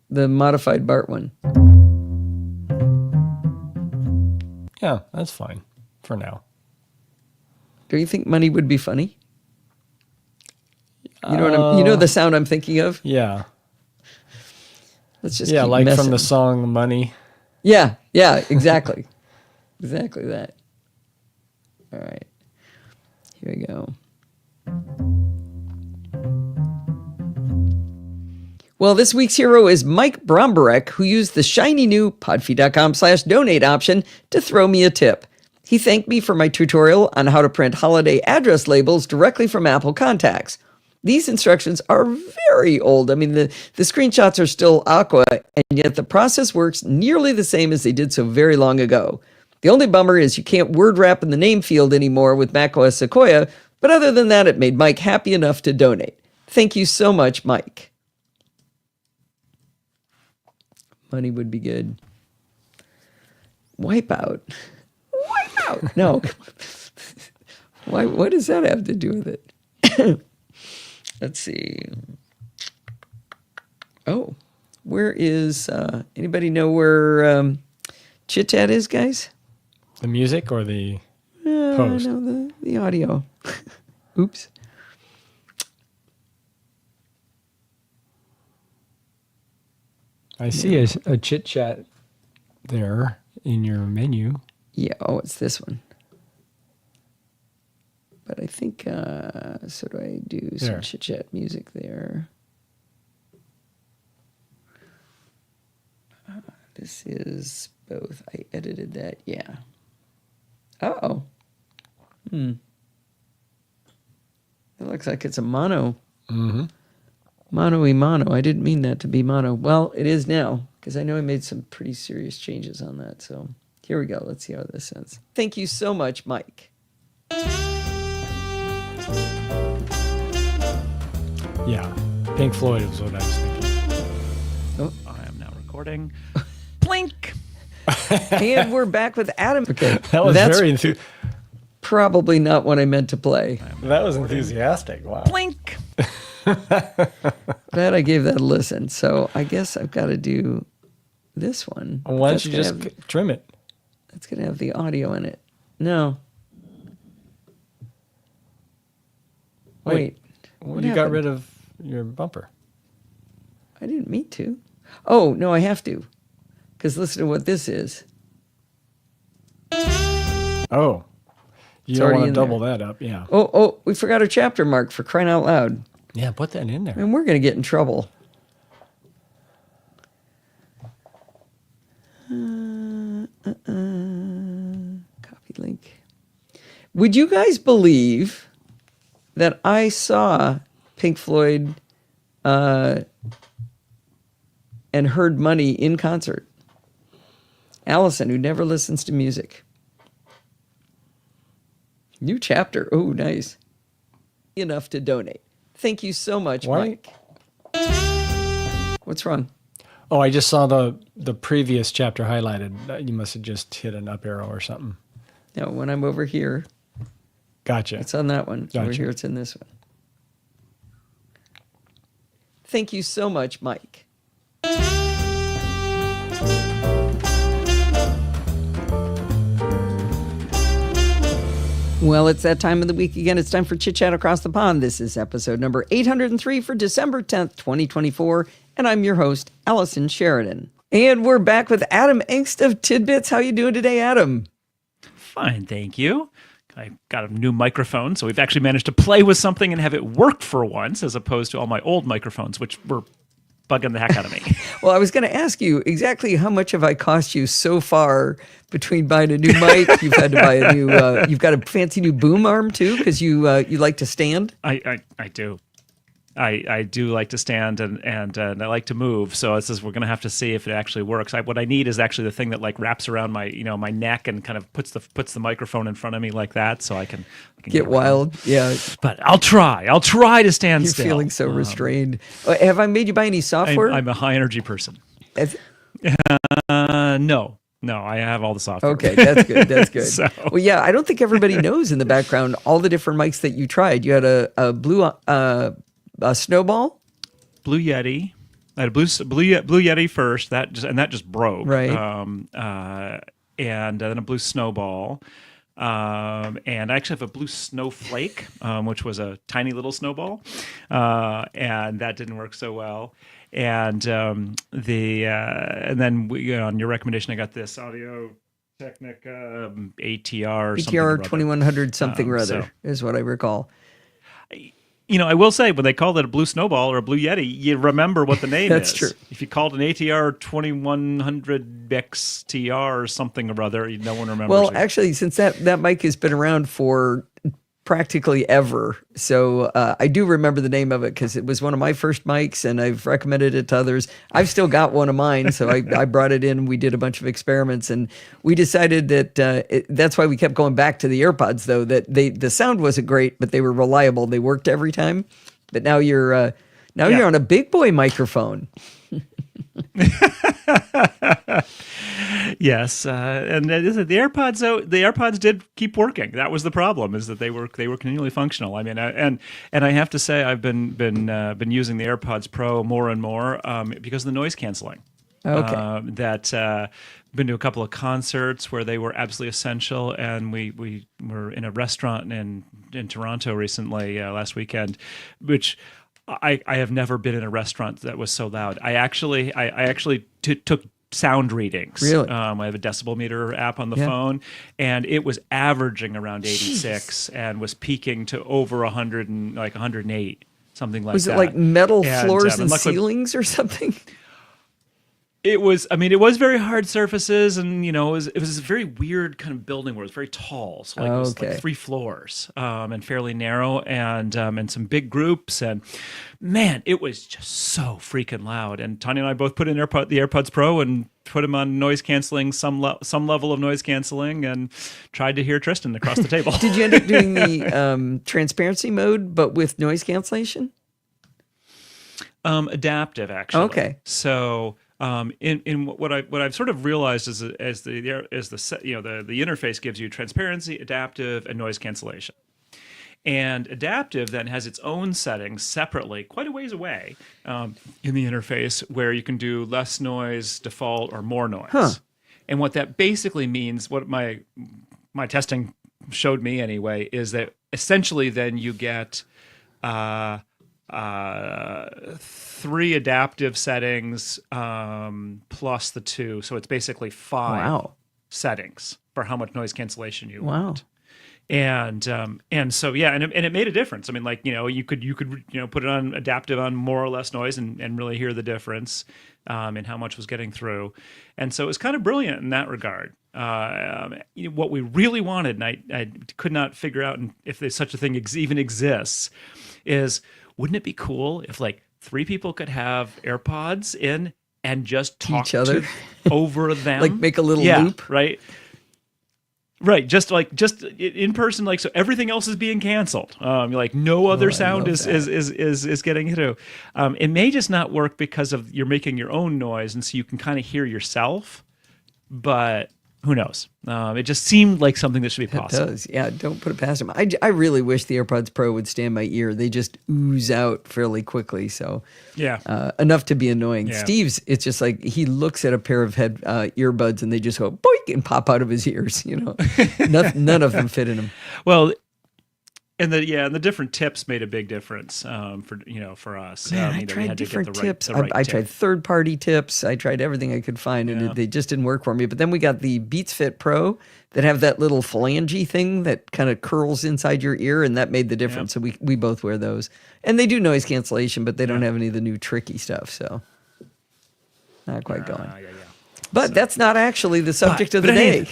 The modified Bart one. Yeah, that's fine for now. Do you think money would be funny? You know you know the sound I'm thinking of? Yeah. Let's just Yeah, keep like messing. from the song Money. Yeah, exactly. Exactly that. All right. Here we go. Well, this week's hero is Mike Bromberek, who used the shiny new podfeed.com/donate option to throw me a tip. He thanked me for my tutorial on how to print holiday address labels directly from Apple Contacts. These instructions are very old. I mean, the screenshots are still aqua, and yet the process works nearly the same as they did so very long ago. The only bummer is you can't word wrap in the name field anymore with macOS Sequoia, but other than that, it made Mike happy enough to donate. Thank you so much, Mike. Money would be good. Wipeout. Wipeout. No. Why? What does that have to do with it? Let's see. Oh, where is, anybody know where Chit Chat is, guys? The music or the post? No, the audio. Oops. I see a Chit Chat there in your menu. Yeah, it's this one. But I think, so do I do some Chit Chat music there? This is both. I edited that, yeah. Uh-oh. It looks like it's a mono. Mm-hmm. Mono-y-mono. I didn't mean that to be mono. Well, it is now, because I know I made some pretty serious changes on that. So here we go. Let's see how this sounds. Thank you so much, Mike. Yeah, Pink Floyd was what I was thinking. Oh. I am now recording. Blink! And we're back with Adam. Okay, That was very probably not what I meant to play. That was enthusiastic. Wow. Blink! Glad I gave that a listen. So I guess I've got to do this one. Why don't you just trim it? That's going to have the audio in it. No. Wait. Well, you got rid of your bumper. I didn't mean to. Oh, no, I have to. Because listen to what this is. Oh. You don't want to double that up, yeah. Oh, we forgot our chapter mark, for crying out loud. Yeah, put that in there. And we're going to get in trouble. Copy link. Would you guys believe that I saw Pink Floyd and heard Money in concert? Allison, who never listens to music. New chapter. Oh, nice. Enough to donate. Thank you so much, Mike. What's wrong? Oh, I just saw the previous chapter highlighted. You must have just hit an up arrow or something. No, when I'm over here. Gotcha. It's on that one. Gotcha. Over here, it's in this one. Thank you so much, Mike. Well, it's that time of the week again. It's time for Chit Chat Across the Pond. This is episode number 803 for December 10th, 2024. And I'm your host, Allison Sheridan. And we're back with Adam Engst of Tidbits. How you doing today, Adam? Fine, thank you. I got a new microphone, so we've actually managed to play with something and have it work for once, as opposed to all my old microphones, which were bugging the heck out of me. Well, I was going to ask you exactly how much have I cost you so far between buying a new mic? You've had to buy a new. You've got a fancy new boom arm too, because you like to stand. I do. I do like to stand and I like to move. So it says we're going to have to see if it actually works. What I need is actually the thing that like wraps around my my neck and kind of puts the microphone in front of me like that, so I can get wild. Yeah, but I'll try to stand You're still. You're feeling so restrained. Have I made you buy any software? I'm a high energy person. No, I have all the software. Okay, that's good. That's good. So. Well, yeah, I don't think everybody knows in the background all the different mics that you tried. You had a blue a snowball, Blue Yeti. I had a blue Yeti first. That just broke. Right. And then a blue snowball. And I actually have a blue snowflake, which was a tiny little snowball, and that didn't work so well. And and then on your recommendation, I got this Audio Technica ATR. ATR 2100 something or other is what I recall. I will say when they called it a blue snowball or a blue Yeti, you remember what the name That's is. true. If you called an ATR 2100 XTR or something or other, no one remembers. Well, actually, since that mic has been around for practically ever, so I do remember the name of it because it was one of my first mics, and I've recommended it to others. I've still got one of mine, so I brought it in. We did a bunch of experiments, and we decided that that's why we kept going back to the AirPods, though, that the sound wasn't great, but they were reliable. They worked every time. But now you're on a big boy microphone. Yes, and the AirPods. Though the AirPods did keep working. That was the problem, is that they were continually functional. I mean, and I have to say, I've been using the AirPods Pro more and more because of the noise canceling. Okay. Been to a couple of concerts where they were absolutely essential, and we were in a restaurant in Toronto recently last weekend, which. I have never been in a restaurant that was so loud. I actually took sound readings. Really? I have a decibel meter app on the phone, and it was averaging around 86 and was peaking to over 100 and like 108, something like that. Was it like metal floors and luckily, ceilings or something? It was. I mean, it was very hard surfaces, and it was a very weird kind of building where it was very tall. So it was like 3 floors and fairly narrow, and some big groups, and man, it was just so freaking loud. And Tanya and I both put in the AirPods Pro and put them on noise canceling, some level of noise canceling, and tried to hear Tristan across the table. Did you end up doing the transparency mode, but with noise cancellation? Adaptive, actually. Okay. So. In what I've sort of realized is as the interface gives you transparency, adaptive, and noise cancellation. And adaptive then has its own settings separately, quite a ways away in the interface, where you can do less noise, default, or more noise. Huh. And what that basically means, what my testing showed me anyway, is that essentially then you get 3 adaptive settings plus the 2, so it's basically 5 settings for how much noise cancellation you want. And so and it made a difference. I mean, like you could put it on adaptive on more or less noise and really hear the difference in how much was getting through. And so it was kind of brilliant in that regard. What we really wanted, and I could not figure out if there's such a thing even exists, is wouldn't it be cool if like 3 people could have AirPods in and just talk each other over them, like make a little loop, right? Just in person, like, so everything else is being canceled. Like no other sound is getting through. It may just not work because of you're making your own noise, and so you can kind of hear yourself, but who knows? It just seemed like something that should be possible. It does. Yeah, don't put it past them. I really wish the AirPods Pro would stay in my ear. They just ooze out fairly quickly. So enough to be annoying. Yeah. Steve's, it's just like he looks at a pair of earbuds and they just go boink and pop out of his ears. None of them fit in him. Well, and the different tips made a big difference for us. Man, I tried different tips. I tried third-party tips. I tried everything I could find, and they just didn't work for me. But then we got the Beats Fit Pro that have that little phalange thing that kind of curls inside your ear, and that made the difference. So we both wear those. And they do noise cancellation, but they don't have any of the new tricky stuff, so not quite going. But that's not actually the subject of the day.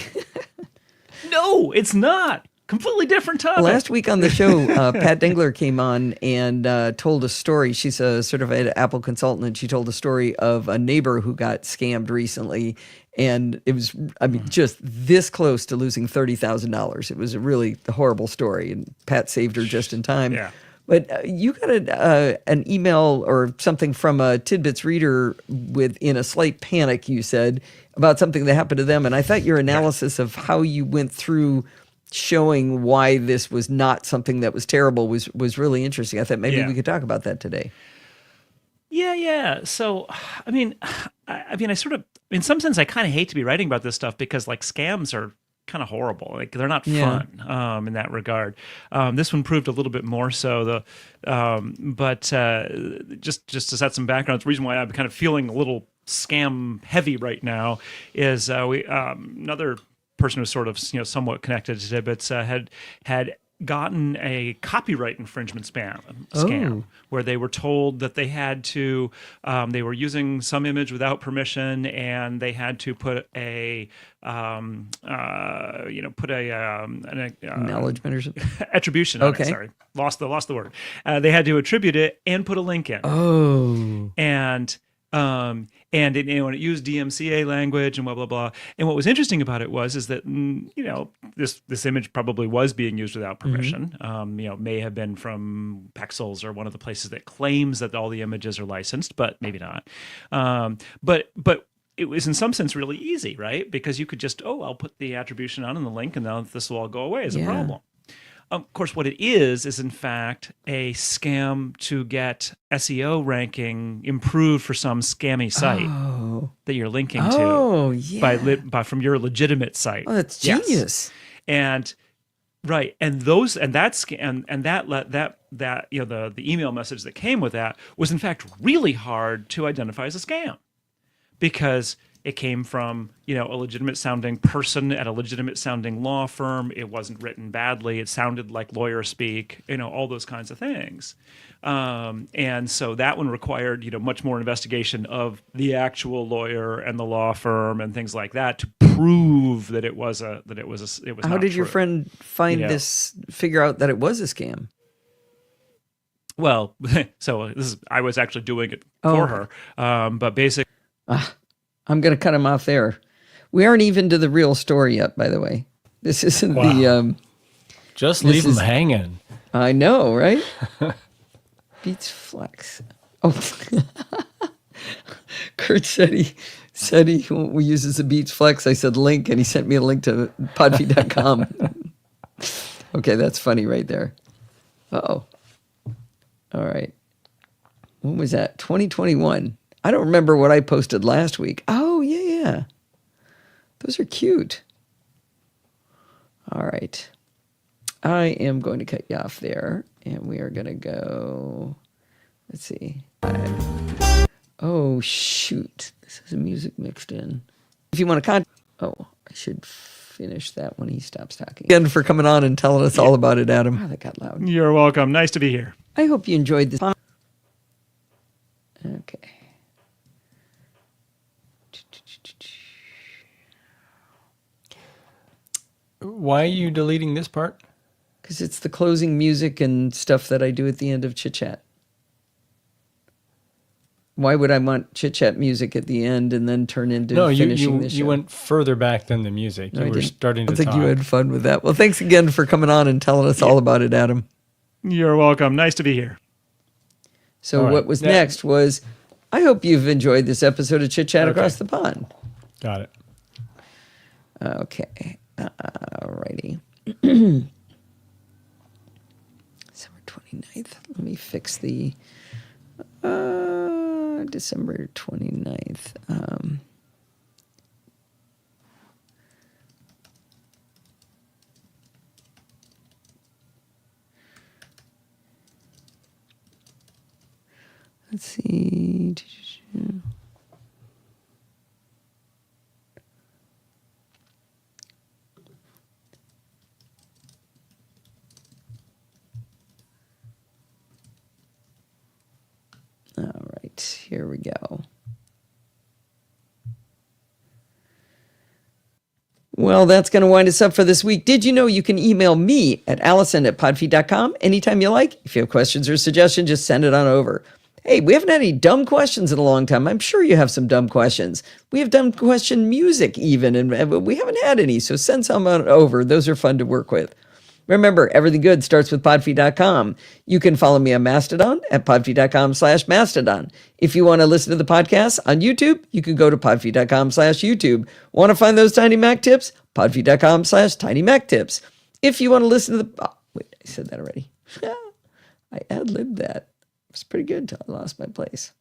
No, it's not. completely different topic. Last week on the show, Pat Dengler came on and told a story. She's a certified Apple consultant, and she told a story of a neighbor who got scammed recently. And it was, just this close to losing $30,000. It was a really horrible story, and Pat saved her just in time. Yeah. But you got an email or something from a Tidbits reader in a slight panic, you said, about something that happened to them. And I thought your analysis of how you went through showing why this was not something that was terrible was really interesting. I thought maybe we could talk about that today. Yeah. So, I sort of, in some sense, I kind of hate to be writing about this stuff because like scams are kind of horrible. Like they're not fun in that regard. This one proved a little bit more so. But just to set some background, the reason why I'm kind of feeling a little scam heavy right now is another person who's sort of somewhat connected to Tidbits had gotten a copyright infringement scam where they were told that they had to they were using some image without permission, and they had to put an acknowledgement or something, attribution on it. Sorry, lost the word. They had to attribute it and put a link in. And it used DMCA language and blah blah blah. And what was interesting about it is that this image probably was being used without permission. May have been from Pexels or one of the places that claims that all the images are licensed, but maybe not. But it was in some sense really easy, right? Because you could just I'll put the attribution on and the link, and now this will all go away as a problem. Of course, what it is in fact a scam to get SEO ranking improved for some scammy site that you're linking to from your legitimate site. Oh, that's genius. Yes. And right, and the email message that came with that was in fact really hard to identify as a scam because it came from, a legitimate sounding person at a legitimate sounding law firm. It wasn't written badly. It sounded like lawyer speak, all those kinds of things. And so that one required, much more investigation of the actual lawyer and the law firm and things like that to prove that it was How did your friend find figure out that it was a scam? Well, so I was actually doing it for her. But basically, I'm going to cut him off there. We aren't even to the real story yet, by the way. This isn't the... Just leave him hanging. I know, right? Beats Flex. Oh. Kurt said he uses a Beats Flex. I said link, and he sent me a link to podfeed.com. Okay, that's funny right there. Uh-oh. All right. When was that? 2021. I don't remember what I posted last week. Oh, yeah. Those are cute. All right. I am going to cut you off there, and we are going to go, let's see. Oh, shoot. This is music mixed in. If you want to I should finish that when he stops talking. Again for coming on and telling us all about it, Adam. Oh, that got loud. You're welcome. Nice to be here. I hope you enjoyed this. Okay. Why are you deleting this part? Because it's the closing music and stuff that I do at the end of Chit Chat. Why would I want Chit Chat music at the end and then turn into finishing the show? You went further back than the music. No, you were starting to talk. I think you had fun with that. Well, thanks again for coming on and telling us all about it, Adam. You're welcome. Nice to be here. So what was next was, I hope you've enjoyed this episode of Chit Chat Across the Pond. Got it. Okay. Alrighty. December 29th. Let me fix the December 29th. Let's see. All right, here we go. Well, that's going to wind us up for this week. Did you know you can email me at allison@podfeed.com anytime you like? If you have questions or suggestions, just send it on over. Hey, we haven't had any dumb questions in a long time. I'm sure you have some dumb questions. We have dumb question music even, and we haven't had any, so send some on over. Those are fun to work with. Remember, everything good starts with podfeed.com. You can follow me on Mastodon at podfeed.com/Mastodon. If you want to listen to the podcast on YouTube, you can go to podfeed.com/YouTube. Want to find those Tiny Mac tips? Podfeed.com/Tiny Mac tips. If you want to listen to the... Oh, wait, I said that already. I ad-libbed that. It's pretty good until I lost my place.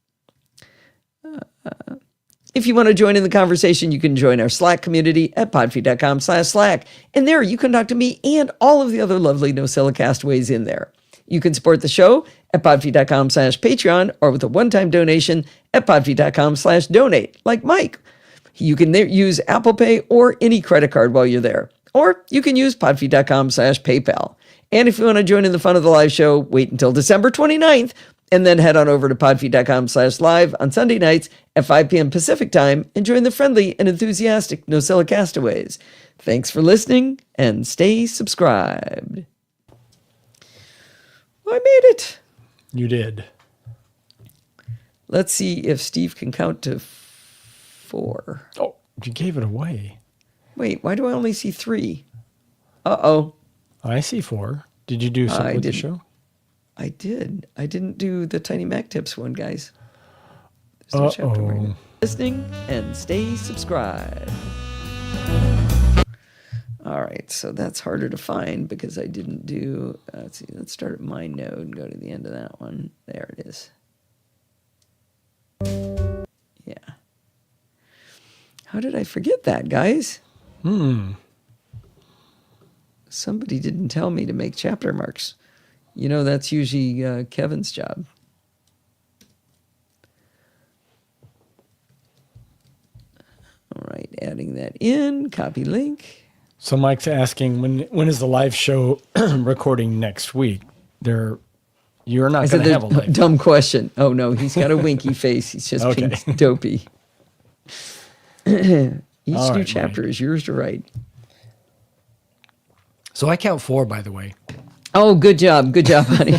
If you want to join in the conversation, you can join our Slack community at podfeed.com/Slack. And there you can talk to me and all of the other lovely NosillaCast ways in there. You can support the show at podfeed.com/Patreon or with a one-time donation at podfeed.com/donate, like Mike. You can use Apple Pay or any credit card while you're there. Or you can use podfeed.com/PayPal. And if you want to join in the fun of the live show, wait until December 29th and then head on over to podfeed.com/live on Sunday nights at 5 p.m. Pacific time and join the friendly and enthusiastic Nosilla castaways. Thanks for listening and stay subscribed. I made it. You did. Let's see if Steve can count to 4. Oh, you gave it away. Wait, why do I only see 3? Uh-oh. I see 4. Did you do something with the show? I did. I didn't do the Tiny Mac Tips one, guys. There's no chapter where listening and stay subscribed. All right, so that's harder to find because I didn't do... let's see, let's start at my node and go to the end of that one. There it is. Yeah. How did I forget that, guys? Somebody didn't tell me to make chapter marks. You know, that's usually Kevin's job. All right, adding that in, copy link. So Mike's asking, when is the live show recording next week? You're not going to have a live. Dumb question. Oh, no, he's got a winky face. He's just being dopey. Each new chapter is yours to write. So I count 4, by the way. Oh, good job. Good job, honey.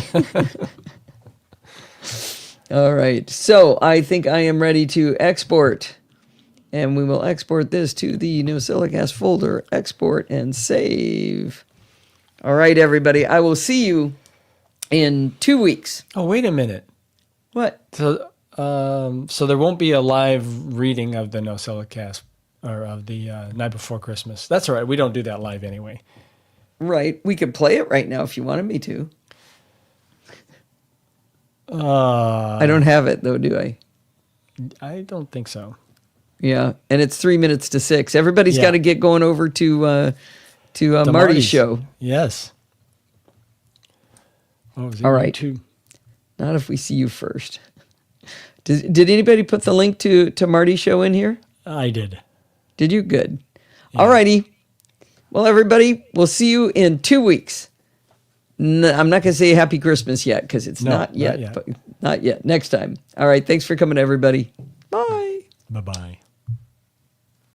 All right. So I think I am ready to export. And we will export this to the NosillaCast folder. Export and save. All right, everybody. I will see you in 2 weeks. Oh, wait a minute. What? So there won't be a live reading of the NosillaCast or of the Night Before Christmas. That's all right. We don't do that live anyway. Right. We could play it right now if you wanted me to. I don't have it, though, do I? I don't think so. Yeah, and it's 3 minutes to 6. Everybody's got to get going over to Marty's show. Yes. All right. Not if we see you first. Did anybody put the link to Marty's show in here? I did. Did you? Good. Yeah. All righty. Well, everybody, we'll see you in 2 weeks. I'm not going to say Happy Christmas yet because it's not yet. But not yet. Next time. All right. Thanks for coming, everybody. Bye. Bye-bye.